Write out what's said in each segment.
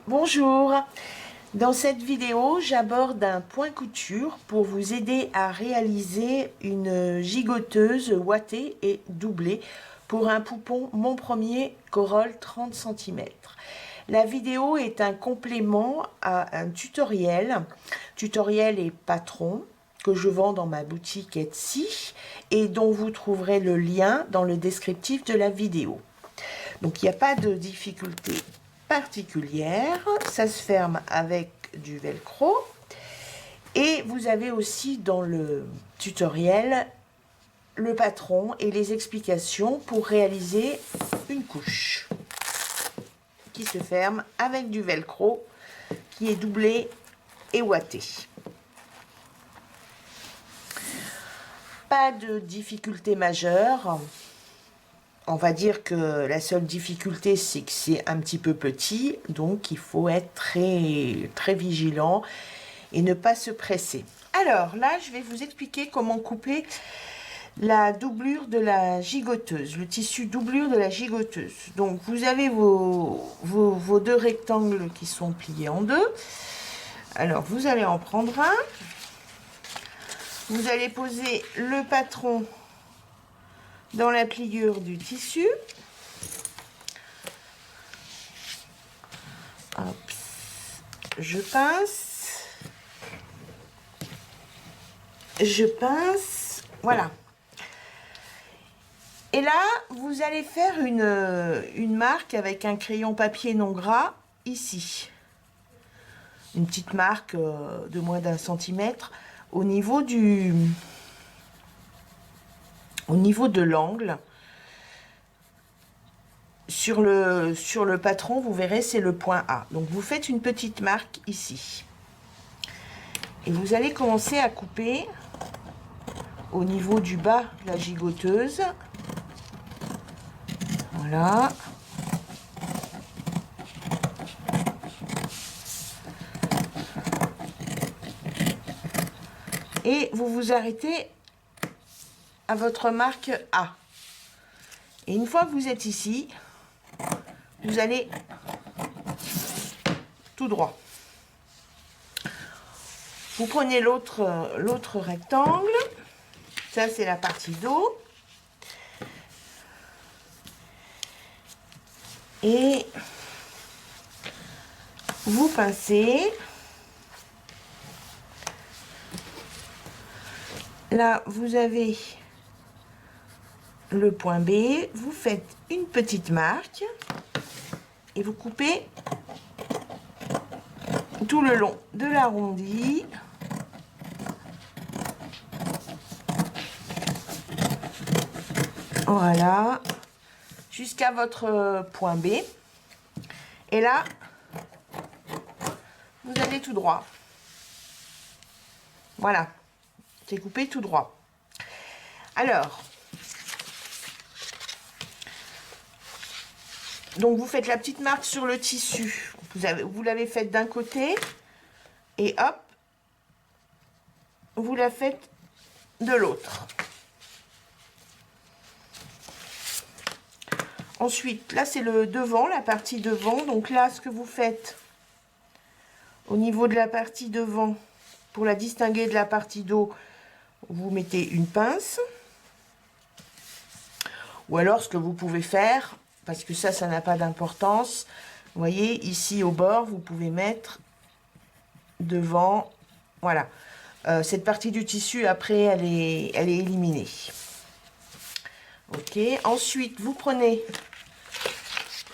Bonjour, dans cette vidéo j'aborde un point couture pour vous aider à réaliser une gigoteuse ouatée et doublée pour un poupon Mon Premier Corolle 30 cm. La vidéo est un complément à un tutoriel et patron que je vends dans ma boutique Etsy et dont vous trouverez le lien dans le descriptif de la vidéo. Donc il n'y a pas de difficulté particulière, ça se ferme avec du velcro et vous avez aussi dans le tutoriel le patron et les explications pour réaliser une couche qui se ferme avec du velcro qui est doublé et ouaté. Pas de difficulté majeure. On va dire que la seule difficulté, c'est que c'est un petit peu petit, donc il faut être très vigilant et ne pas se presser. Alors là, je vais vous expliquer comment couper la doublure de la gigoteuse, le tissu doublure de la gigoteuse. Donc vous avez vos deux rectangles qui sont pliés en deux. Alors vous allez en prendre un. Vous allez poser le patron dans la pliure du tissu. Hop, je pince, voilà. Et là, vous allez faire une marque avec un crayon papier non gras, ici. Une petite marque de moins d'1 centimètre au niveau de l'angle. Sur le patron, vous verrez, c'est le point A. Donc vous faites une petite marque ici. Et vous allez commencer à couper au niveau du bas de la gigoteuse. Voilà. Et vous vous arrêtez à votre marque A. Et une fois que vous êtes ici, vous allez tout droit. Vous prenez l'autre rectangle. Ça, c'est la partie dos. Et vous pincez. Là, vous avez le point B. Vous faites une petite marque. Et vous coupez tout le long de l'arrondi. Voilà, jusqu'à votre point B. Et là, vous allez tout droit. Voilà, c'est coupé tout droit. Alors, donc vous faites la petite marque sur le tissu. Vous l'avez faite d'un côté et hop, vous la faites de l'autre. Ensuite, là, c'est le devant, la partie devant. Donc là, ce que vous faites au niveau de la partie devant, pour la distinguer de la partie dos, vous mettez une pince. Ou alors, ce que vous pouvez faire, parce que ça n'a pas d'importance, vous voyez, ici au bord, vous pouvez mettre devant, voilà. Cette partie du tissu, après, elle est éliminée. Ok, ensuite, vous prenez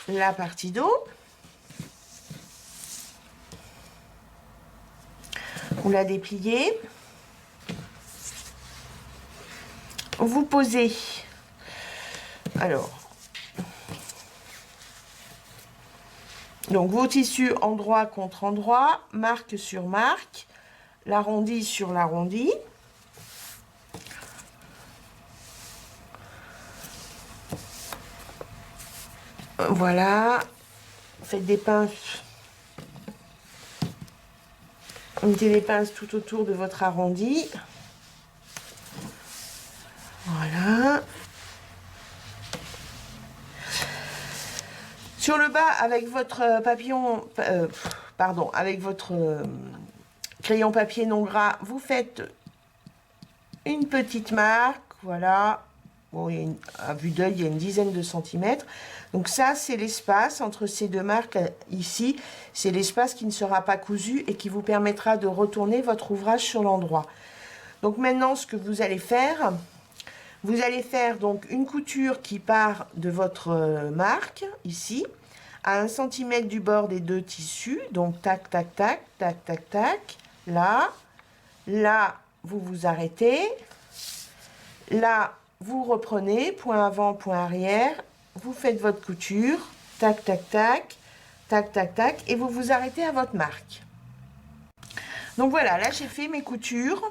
la partie dos. Vous la dépliez. Vous posez, alors, donc vos tissus endroit contre endroit, marque sur marque, l'arrondi sur l'arrondi. Voilà, faites des pinces, mettez les pinces tout autour de votre arrondi. Voilà. Sur le bas, avec votre papillon, pardon, avec votre crayon papier non gras, vous faites une petite marque, voilà. Bon, à vue d'œil, il y a une dizaine de centimètres. Donc ça, c'est l'espace entre ces deux marques ici. C'est l'espace qui ne sera pas cousu et qui vous permettra de retourner votre ouvrage sur l'endroit. Donc maintenant, ce que vous allez faire donc une couture qui part de votre marque, ici, à 1 cm du bord des deux tissus. Donc tac, tac, tac, tac, tac, tac. Là, là, vous vous arrêtez. Là, vous reprenez, point avant, point arrière, vous faites votre couture, tac, tac, tac, tac, tac, tac, et vous vous arrêtez à votre marque. Donc voilà, là j'ai fait mes coutures,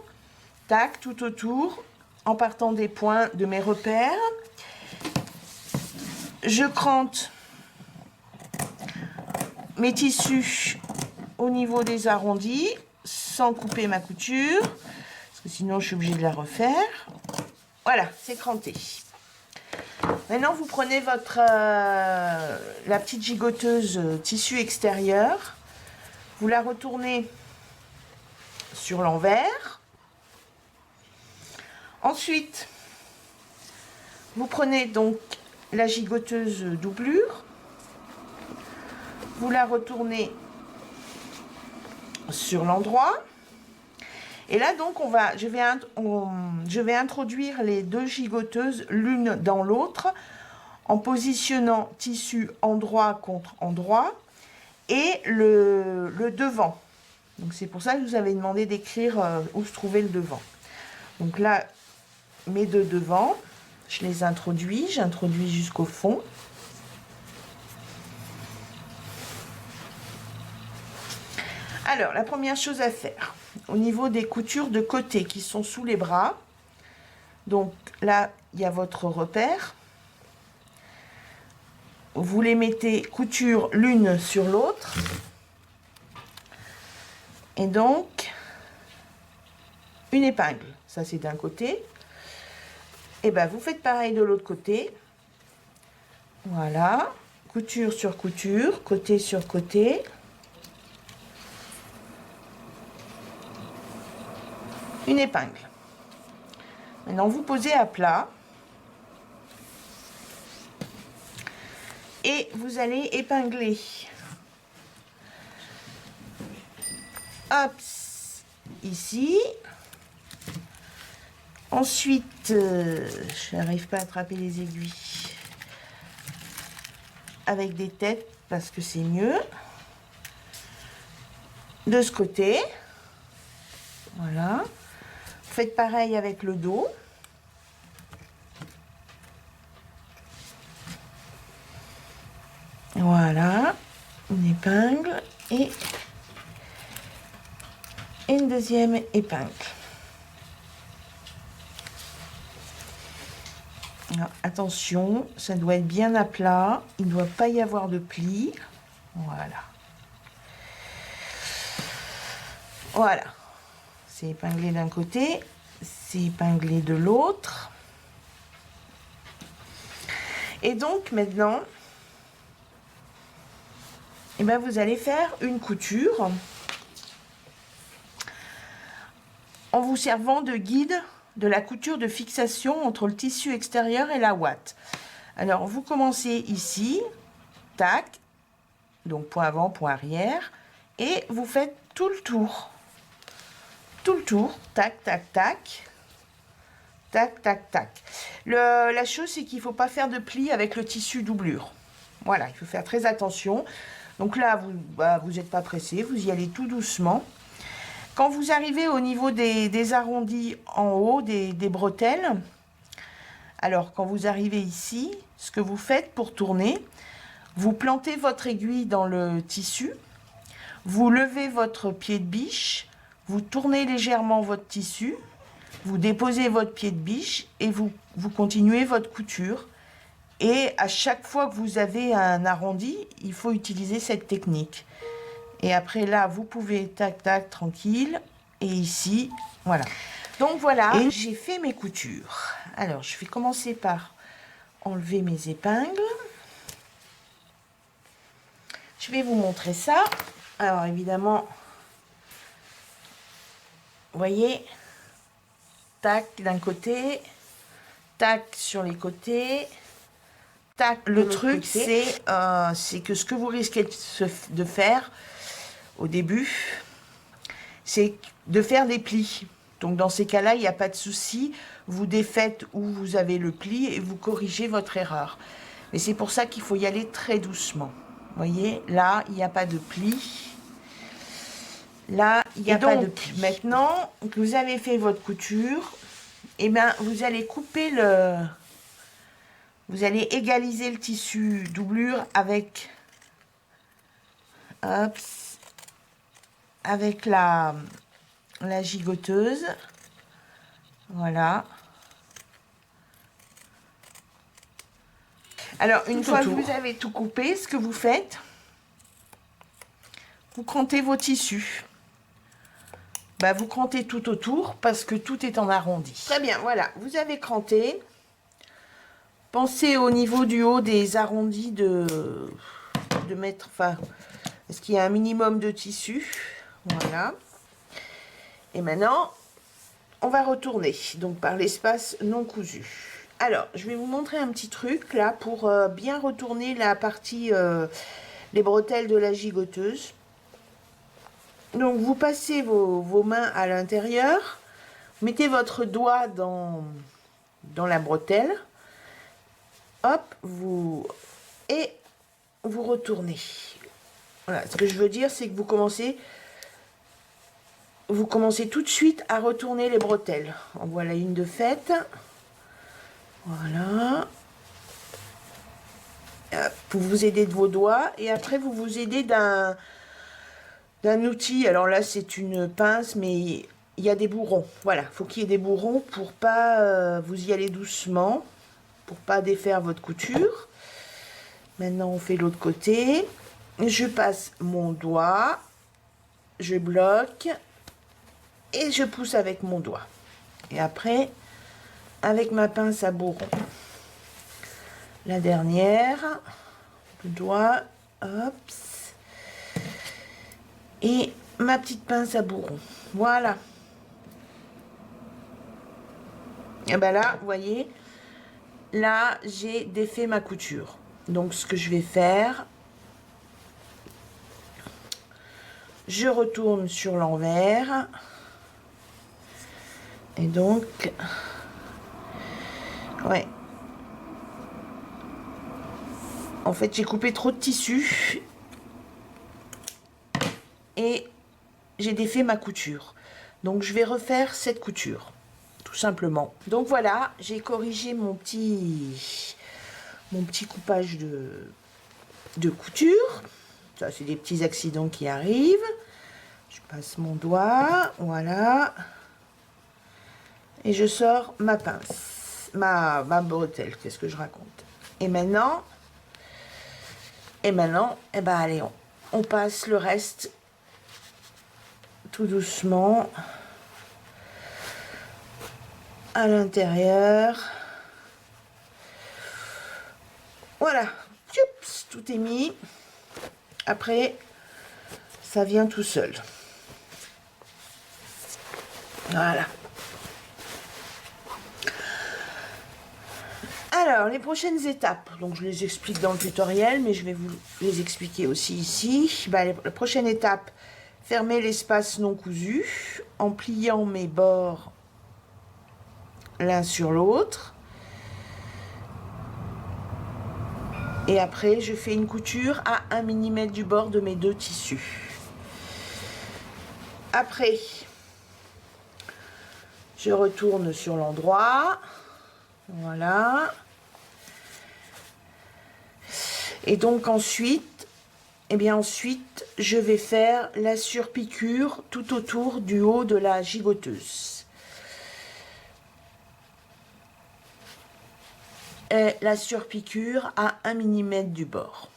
tac, tout autour, en partant des points de mes repères. Je crante mes tissus au niveau des arrondis, sans couper ma couture, parce que sinon je suis obligée de la refaire. Voilà, c'est cranté. Maintenant, vous prenez votre la petite gigoteuse tissu extérieur. Vous la retournez sur l'envers. Ensuite, vous prenez donc la gigoteuse doublure. Vous la retournez sur l'endroit. Et là, donc, je vais introduire les deux gigoteuses l'une dans l'autre en positionnant tissu endroit contre endroit et le devant. Donc, c'est pour ça que je vous avais demandé d'écrire où se trouvait le devant. Donc là, mes deux devants, je les introduis, j'introduis jusqu'au fond. Alors, la première chose à faire, au niveau des coutures de côté qui sont sous les bras, donc là, il y a votre repère. Vous les mettez couture l'une sur l'autre. Et donc, une épingle. Ça, c'est d'un côté. Et bien, vous faites pareil de l'autre côté. Voilà. Couture sur couture, côté sur côté. Une épingle. Maintenant, vous posez à plat. Et vous allez épingler. Hop, ici. Ensuite, je n'arrive pas à attraper les aiguilles avec des têtes parce que c'est mieux. De ce côté. Voilà. Faites pareil avec le dos. Voilà, une épingle et une deuxième épingle. Alors, attention, ça doit être bien à plat, il ne doit pas y avoir de plis. Voilà. Voilà. C'est épinglé d'un côté, c'est épinglé de l'autre. Et donc maintenant, eh ben, vous allez faire une couture en vous servant de guide de la couture de fixation entre le tissu extérieur et la ouate. Alors vous commencez ici, tac, donc point avant, point arrière, et vous faites tout le tour. Tout le tour, tac, tac, tac, tac, tac, tac. La chose, c'est qu'il ne faut pas faire de plis avec le tissu doublure. Voilà, il faut faire très attention. Donc là, vous n'êtes pas pressé, vous y allez tout doucement. Quand vous arrivez au niveau des arrondis en haut, des bretelles, alors quand vous arrivez ici, ce que vous faites pour tourner, vous plantez votre aiguille dans le tissu, vous levez votre pied de biche, vous tournez légèrement votre tissu, vous déposez votre pied de biche et vous continuez votre couture. Et à chaque fois que vous avez un arrondi, il faut utiliser cette technique. Et après là, vous pouvez tac tac tranquille. Et ici, voilà. Donc voilà, et j'ai fait mes coutures. Alors je vais commencer par enlever mes épingles. Je vais vous montrer ça. Alors évidemment, vous voyez, tac d'un côté, tac sur les côtés, tac. Le truc, c'est que ce que vous risquez de faire au début, c'est de faire des plis. Donc dans ces cas-là, il n'y a pas de souci. Vous défaites où vous avez le pli et vous corrigez votre erreur. Mais c'est pour ça qu'il faut y aller très doucement. Vous voyez, là, il n'y a pas de pli. Là, il n'y a pas de pli. Maintenant que vous avez fait votre couture, eh bien, vous allez couper le... Vous allez égaliser le tissu doublure avec... Hop, avec la gigoteuse. Voilà. Alors, une fois que vous avez tout coupé, ce que vous faites, vous crantez vos tissus. Bah, vous crantez tout autour parce que tout est en arrondi. Très bien, voilà. Vous avez cranté. Pensez au niveau du haut des arrondis de mettre... Enfin, est-ce qu'il y a un minimum de tissu? Voilà. Et maintenant, on va retourner donc par l'espace non cousu. Alors, je vais vous montrer un petit truc là pour bien retourner la partie, les bretelles de la gigoteuse. Donc, vous passez vos mains à l'intérieur, mettez votre doigt dans la bretelle, hop, et vous retournez. Voilà, ce que je veux dire, c'est que vous commencez tout de suite à retourner les bretelles. En voilà une de faite. Voilà. Vous vous aidez de vos doigts et après vous vous aidez d'un outil. Alors là c'est une pince, mais il y a des bourrons. Voilà, faut qu'il y ait des bourrons pour pas vous y aller doucement, pour pas défaire votre couture. Maintenant on fait l'autre côté. Je passe mon doigt, je bloque et je pousse avec mon doigt. Et après, avec ma pince à bourron, la dernière, le doigt, hop, et ma petite pince à bourron. Voilà. Et ben là, vous voyez, là, j'ai défait ma couture. Donc, ce que je vais faire, je retourne sur l'envers. Et donc, ouais. En fait, j'ai coupé trop de tissu et j'ai défait ma couture. Donc, je vais refaire cette couture, tout simplement. Donc, voilà, j'ai corrigé mon petit coupage de couture. Ça, c'est des petits accidents qui arrivent. Je passe mon doigt, voilà. Et je sors ma pince, ma bretelle, qu'est-ce que je raconte. Et maintenant, eh ben allez, on passe le reste tout doucement à l'intérieur. Voilà, Oups, tout est mis. Après, ça vient tout seul. Voilà. Alors, les prochaines étapes, donc je les explique dans le tutoriel, mais je vais vous les expliquer aussi ici. Bah, la prochaine étape, fermer l'espace non cousu en pliant mes bords l'un sur l'autre. Et après, je fais une couture à 1 mm du bord de mes deux tissus. Après, je retourne sur l'endroit. Voilà. Et donc ensuite, ensuite, je vais faire la surpiqûre tout autour du haut de la gigoteuse. Et la surpiqûre à 1 mm du bord.